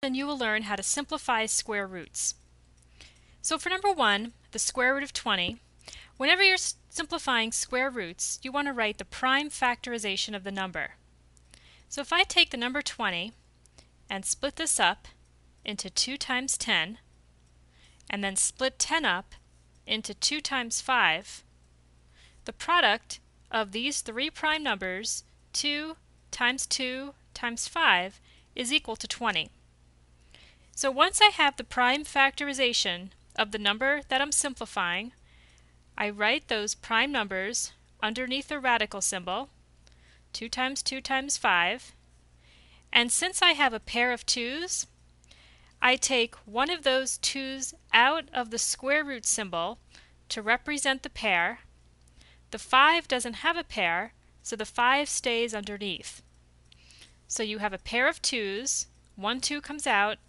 and you will learn how to simplify square roots. So for number 1, the square root of 20, whenever you're simplifying square roots, you want to write the prime factorization of the number. So if I take the number 20 and split this up into 2 times 10, and then split 10 up into 2 times 5, the product of these three prime numbers, 2 times 2 times 5, is equal to 20. So once I have the prime factorization of the number that I'm simplifying, I write those prime numbers underneath the radical symbol, 2 times 2 times 5, and since I have a pair of 2's, I take one of those 2's out of the square root symbol to represent the pair. The 5 doesn't have a pair, so the 5 stays underneath. So you have a pair of 2's, 1 2 comes out,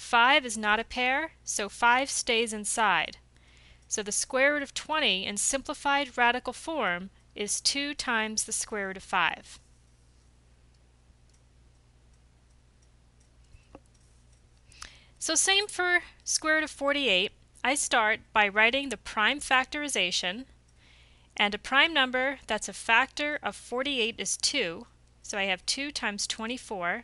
5 is not a pair, so 5 stays inside. So the square root of 20 in simplified radical form is 2 times the square root of 5. So same for square root of 48. I start by writing the prime factorization, and a prime number that's a factor of 48 is 2. So I have 2 times 24,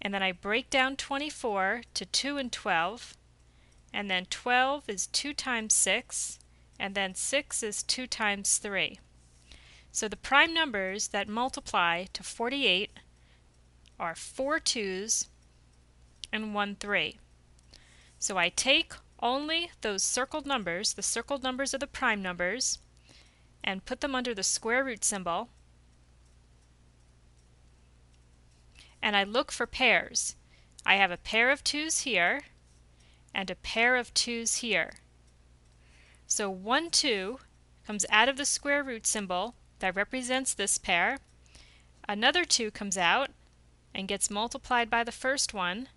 and then I break down 24 to 2 and 12, and then 12 is 2 times 6, and then 6 is 2 times 3. So the prime numbers that multiply to 48 are 4 2's and 1 3. So I take only those circled numbers, the circled numbers are the prime numbers, and put them under the square root symbol, and I look for pairs. I have a pair of 2's here and a pair of 2's here. So 1 2 comes out of the square root symbol that represents this pair. Another 2 comes out and gets multiplied by the first one.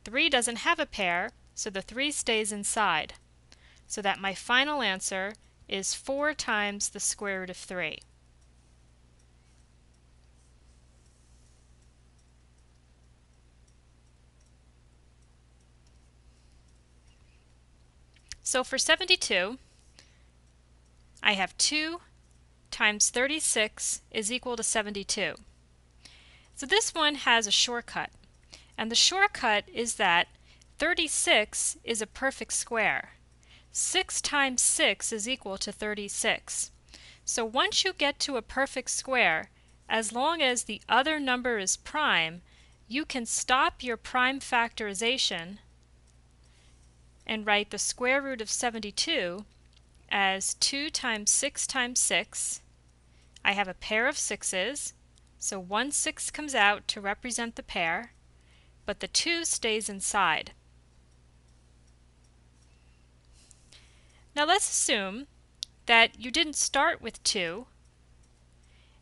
3 doesn't have a pair, so the 3 stays inside. So that my final answer is 4 times the square root of 3. So for 72, I have 2 times 36 is equal to 72. So this one has a shortcut, and the shortcut is that 36 is a perfect square. 6 times 6 is equal to 36. So once you get to a perfect square, as long as the other number is prime, you can stop your prime factorization and write the square root of 72 as 2 times 6 times 6. I have a pair of 6's, so 1 6 comes out to represent the pair, but the 2 stays inside. Now let's assume that you didn't start with 2,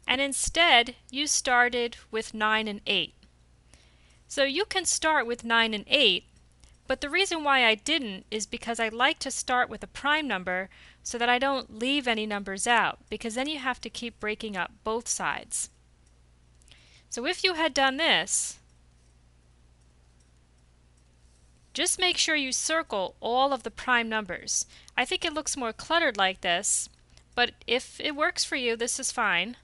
and instead you started with 9 and 8. So you can start with 9 and 8, but the reason why I didn't is because I like to start with a prime number so that I don't leave any numbers out, because then you have to keep breaking up both sides. So if you had done this, just make sure you circle all of the prime numbers. I think it looks more cluttered like this, but if it works for you, this is fine.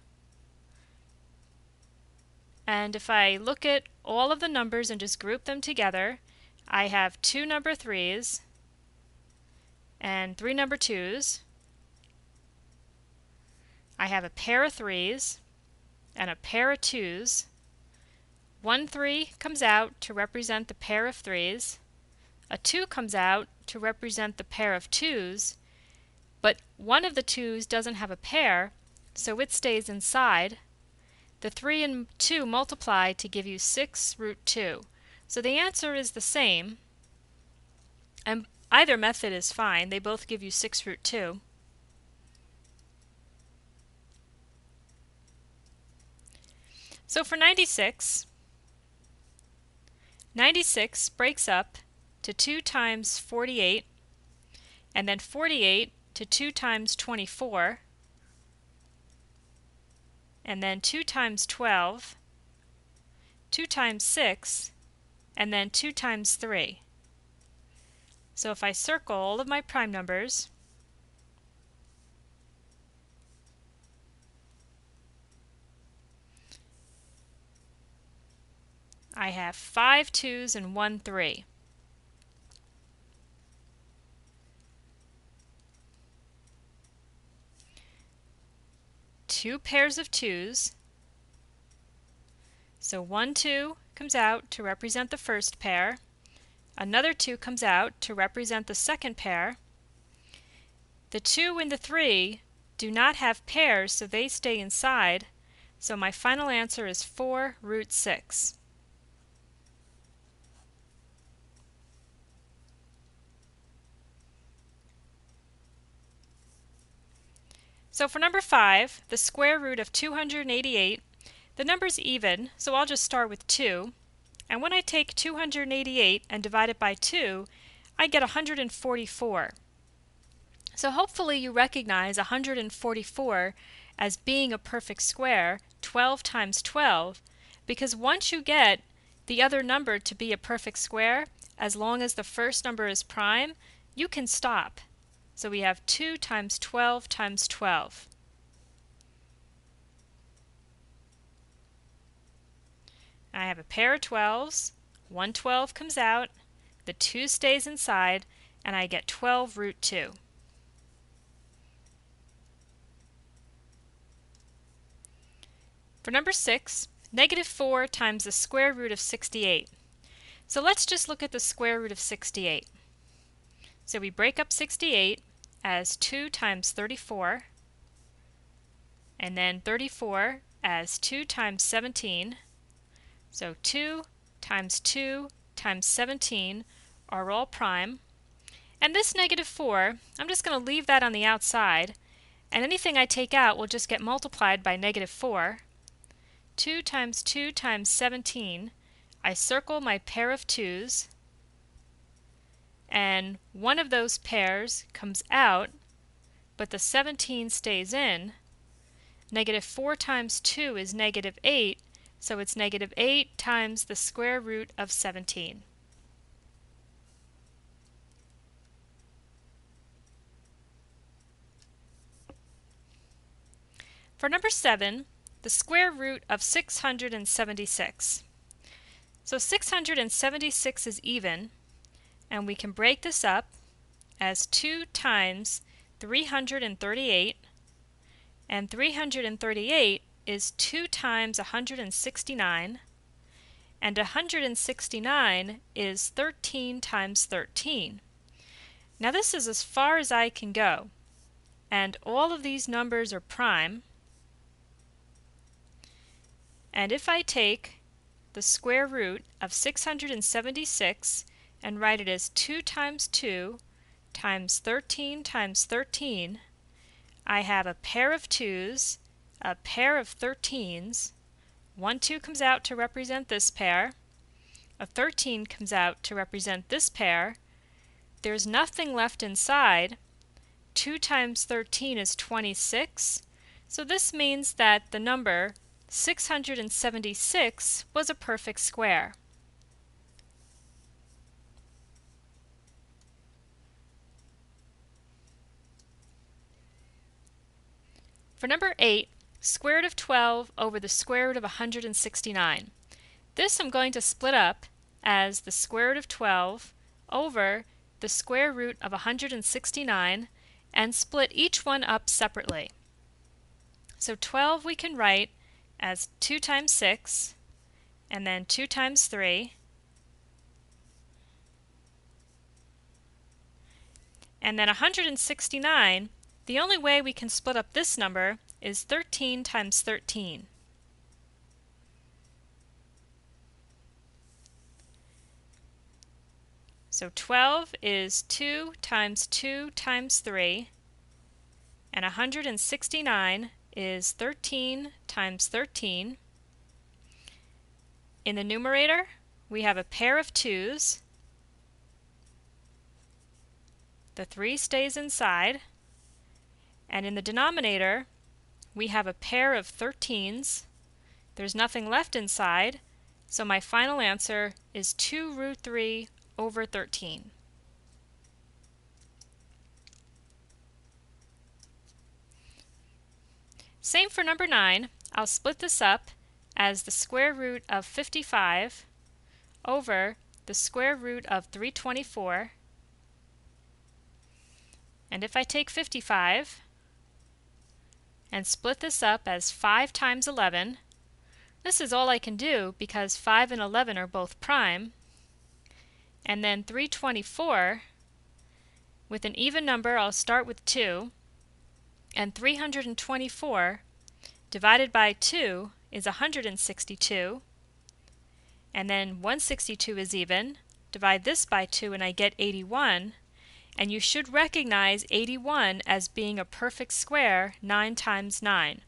And if I look at all of the numbers and just group them together, I have 2 number 3's and 3 number 2's. I have a pair of 3's and a pair of 2's. 1 3 comes out to represent the pair of 3's. A 2 comes out to represent the pair of 2's, but one of the 2's doesn't have a pair, so it stays inside. The 3 and 2 multiply to give you 6 root 2. So the answer is the same, and either method is fine. They both give you 6 root 2. So for 96, 96 breaks up to 2 times 48, and then 48 to 2 times 24, and then 2 times 12, 2 times 6, and then 2 times 3. So if I circle all of my prime numbers, I have 5 2s and 1 3. Two pairs of 2s, so 1 2 comes out to represent the first pair, another 2 comes out to represent the second pair. The 2 and the 3 do not have pairs, so they stay inside, so my final answer is 4 root 6. So for number 5, the square root of 288, the number's even, so I'll just start with 2. And when I take 288 and divide it by 2, I get 144. So hopefully you recognize 144 as being a perfect square, 12 times 12, because once you get the other number to be a perfect square, as long as the first number is prime, you can stop. So we have 2 times 12 times 12. I have a pair of 12s, one 12 comes out, the 2 stays inside, and I get 12 root 2. For number 6, negative 4 times the square root of 68. So let's just look at the square root of 68. So we break up 68 as 2 times 34, and then 34 as 2 times 17. So 2 times 2 times 17 are all prime. And this negative 4, I'm just going to leave that on the outside, and anything I take out will just get multiplied by negative 4. 2 times 2 times 17, I circle my pair of 2s, and one of those pairs comes out, but the 17 stays in. Negative 4 times 2 is negative 8, so it's negative 8 times the square root of 17. For number 7, the square root of 676. So 676 is even, and we can break this up as 2 times 338, and 338 is 2 times 169, and 169 is 13 times 13. Now this is as far as I can go, and all of these numbers are prime. And if I take the square root of 676 and write it as 2 times 2 times 13 times 13, I have a pair of 2s, a pair of 13s, 1 2 comes out to represent this pair, a 13 comes out to represent this pair, there's nothing left inside, 2 times 13 is 26, so this means that the number 676 was a perfect square. For number 8, square root of 12 over the square root of 169. This I'm going to split up as the square root of 12 over the square root of 169 and split each one up separately. So 12 we can write as 2 times 6, and then 2 times 3, and then 169, the only way we can split up this number is 13 times 13. So 12 is 2 times 2 times 3, and 169 is 13 times 13. In the numerator, we have a pair of 2s. The 3 stays inside. And in the denominator, we have a pair of 13s. There's nothing left inside, So my final answer is 2 root 3 over 13. Same for number 9. I'll split this up as the square root of 55 over the square root of 324. And if I take 55 and split this up as 5 times 11, this is all I can do because 5 and 11 are both prime. And then 324, with an even number I'll start with 2, and 324 divided by 2 is 162, and then 162 is even. Divide this by 2 and I get 81, and you should recognize 81 as being a perfect square 9 times 9.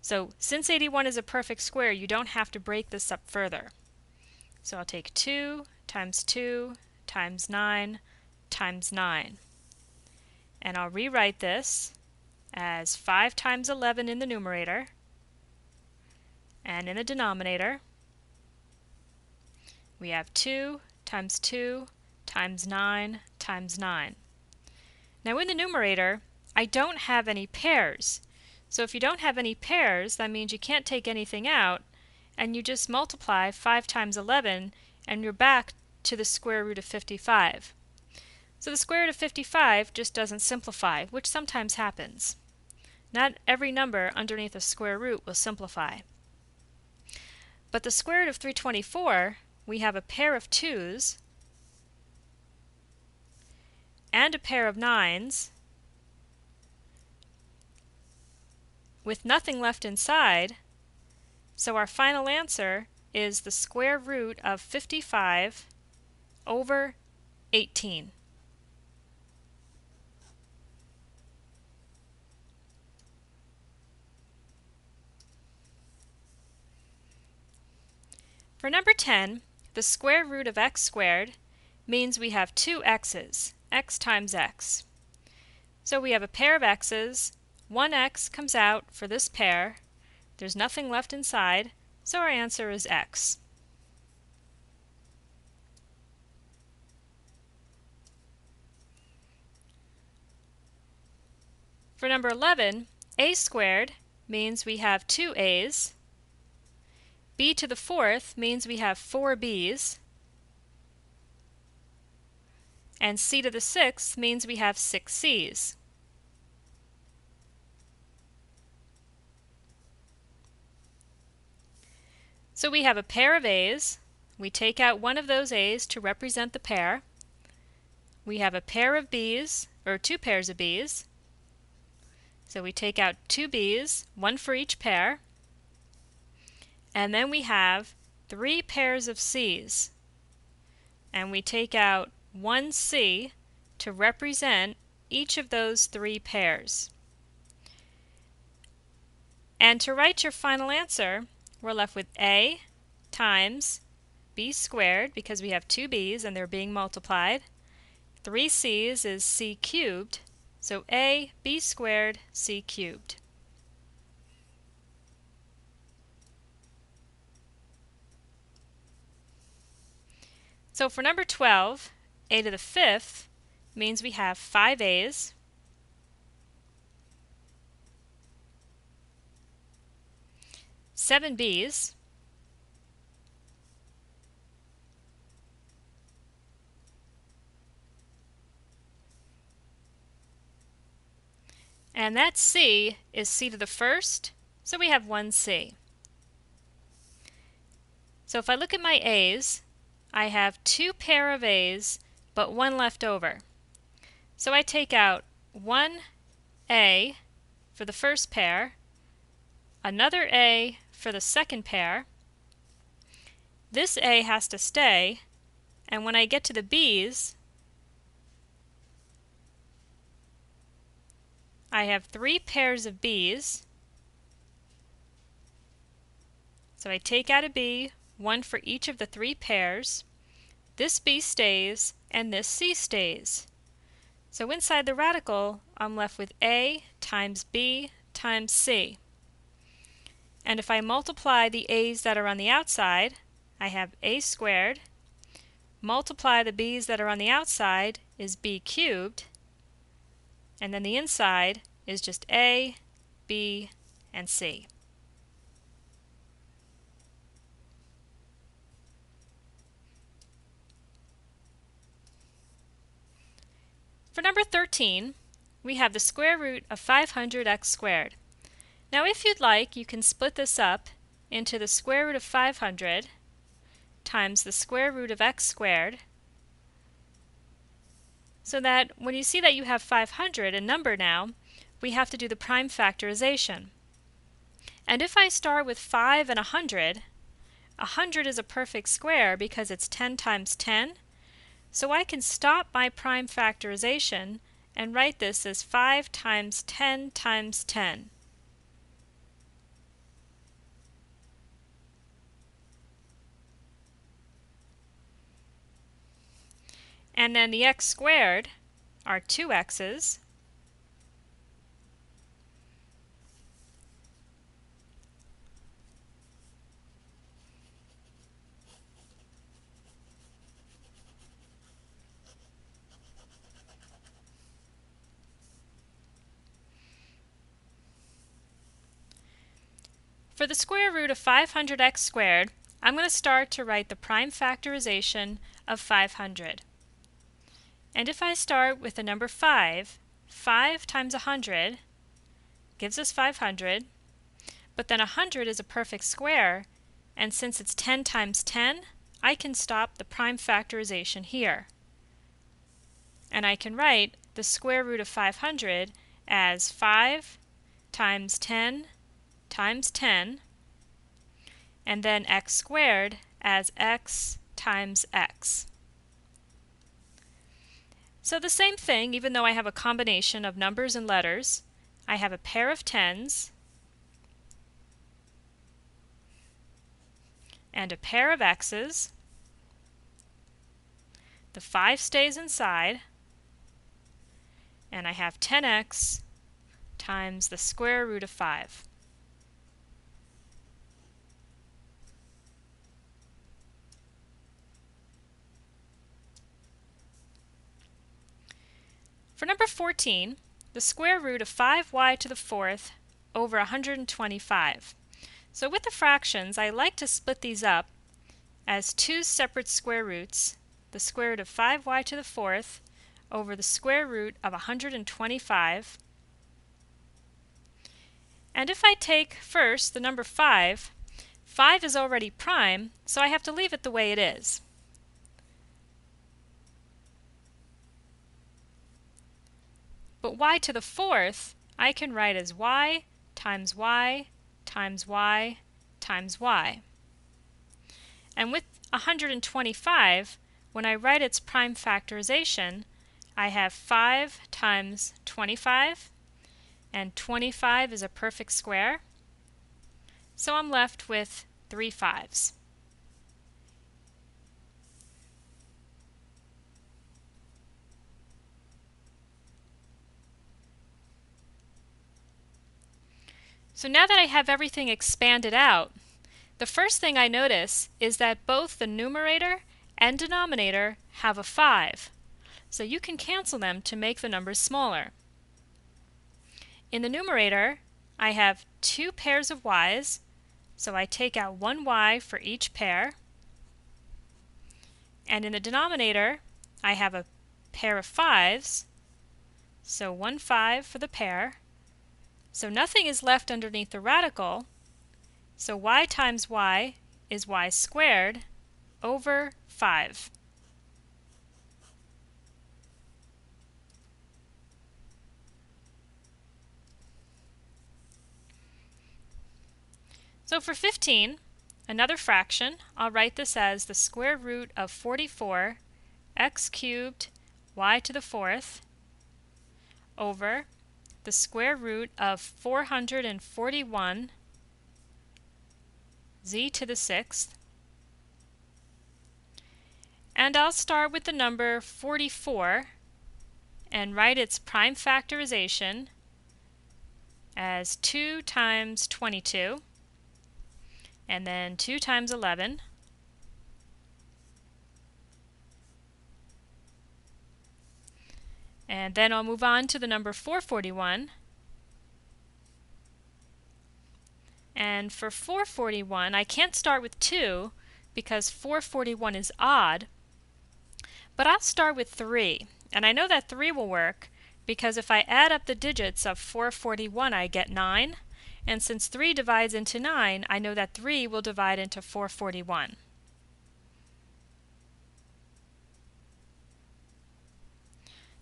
So since 81 is a perfect square, you don't have to break this up further. So I'll take 2 times 2 times 9 times 9. And I'll rewrite this as 5 times 11 in the numerator, and in the denominator we have 2 times 2 times 9 times 9. Now in the numerator, I don't have any pairs. So if you don't have any pairs, that means you can't take anything out, and you just multiply 5 times 11, and you're back to the square root of 55. So the square root of 55 just doesn't simplify, which sometimes happens. Not every number underneath a square root will simplify. But the square root of 324, we have a pair of 2's and a pair of 9's with nothing left inside, so our final answer is the square root of 55 over 18. For number 10, the square root of x squared means we have two x's, x times x. So we have a pair of x's, one x comes out for this pair, there's nothing left inside, so our answer is x. For number 11, a squared means we have two a's, b to the fourth means we have four b's, and c to the sixth means we have six c's. So we have a pair of a's, we take out one of those a's to represent the pair. We have a pair of b's, or two pairs of b's, so we take out two b's, one for each pair. And then we have three pairs of c's, and we take out one c to represent each of those three pairs. And to write your final answer, we're left with a times b squared, because we have two b's and they're being multiplied. Three c's is c cubed, so a b squared c cubed. So for number 12, a to the fifth means we have 5 a's, 7 b's, and that c is c to the first, so we have 1 c. So if I look at my a's, I have two pair of a's, but one left over. So I take out one a for the first pair, another a for the second pair. This a has to stay, and when I get to the b's, I have three pairs of b's. So I take out a b, one for each of the three pairs. This b stays, and this c stays. So inside the radical, I'm left with a times b times c. And if I multiply the a's that are on the outside, I have a squared, multiply the b's that are on the outside is b cubed, and then the inside is just a, b, and c. For number 13, we have the square root of 500x squared. Now if you'd like, you can split this up into the square root of 500 times the square root of x squared, so that when you see that you have 500, a number now, we have to do the prime factorization. And if I start with 5 and 100, 100 is a perfect square because it's 10 times 10, so I can stop my prime factorization and write this as 5 times 10 times 10. And then the x squared are 2 x's. For the square root of 500x squared, I'm going to start to write the prime factorization of 500. And if I start with the number 5, 5 times 100 gives us 500, but then 100 is a perfect square, and since it's 10 times 10, I can stop the prime factorization here. And I can write the square root of 500 as 5 times 10 times 10, and then x squared as x times x. So the same thing, even though I have a combination of numbers and letters, I have a pair of tens and a pair of x's. The 5 stays inside, and I have 10x times the square root of 5. For number 14, the square root of 5y to the 4th over 125. So with the fractions, I like to split these up as two separate square roots, the square root of 5y to the 4th over the square root of 125. And if I take first the number 5, 5 is already prime, so I have to leave it the way it is. But y to the 4th, I can write as y times y times y times y. And with 125, when I write its prime factorization, I have 5 times 25, and 25 is a perfect square, so I'm left with 3 5s. So now that I have everything expanded out, the first thing I notice is that both the numerator and denominator have a 5. So you can cancel them to make the numbers smaller. In the numerator, I have 2 pairs of y's, so I take out 1 y for each pair. And in the denominator, I have a pair of 5's, so 1 5 for the pair. So nothing is left underneath the radical, so y times y is y squared over 5. So for 15, another fraction, I'll write this as the square root of 44 x cubed y to the 4th over the square root of 441 z to the 6th. And I'll start with the number 44 and write its prime factorization as 2 times 22, and then 2 times 11, And then I'll move on to the number 441. And for 441, I can't start with 2 because 441 is odd, but I'll start with 3. And I know that 3 will work because if I add up the digits of 441, I get 9. And since 3 divides into 9, I know that 3 will divide into 441.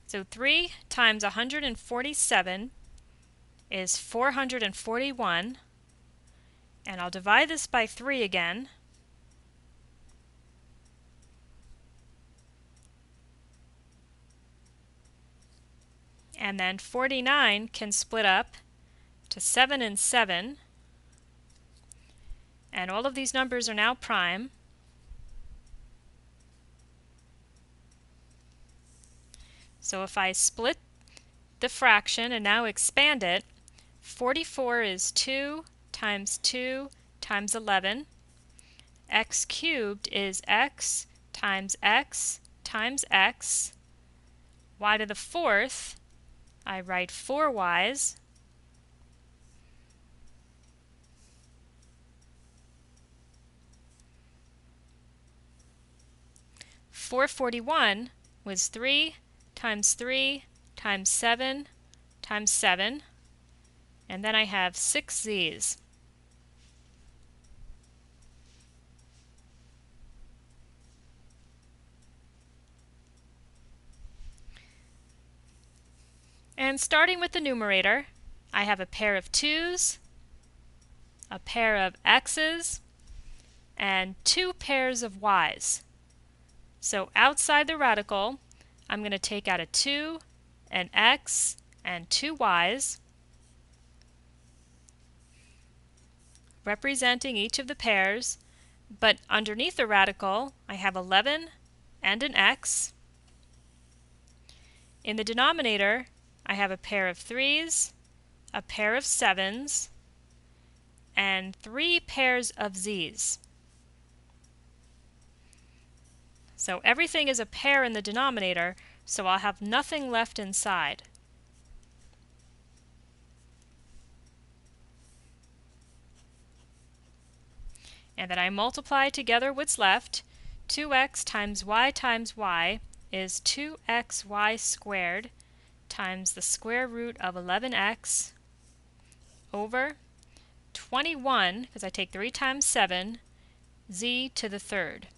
So 3 times 147 is 441, and I'll divide this by 3 again. And then 49 can split up to 7 and 7, and all of these numbers are now prime. So if I split the fraction and now expand it, 44 is 2 times 2 times 11. X cubed is x times x times x. Y to the fourth, I write 4y's. $441 was 3 times 3 times 7 times 7, and then I have 6 z's. And starting with the numerator, I have a pair of 2's, a pair of x's, and 2 pairs of y's. So outside the radical, I'm going to take out a 2, an x, and 2 y's, representing each of the pairs, but underneath the radical, I have 11 and an x. In the denominator, I have a pair of 3's, a pair of 7's, and 3 pairs of z's. So everything is a pair in the denominator, so I'll have nothing left inside. And then I multiply together what's left. 2x times y is 2xy squared times the square root of 11x over 21, because I take 3 times 7, z to the third.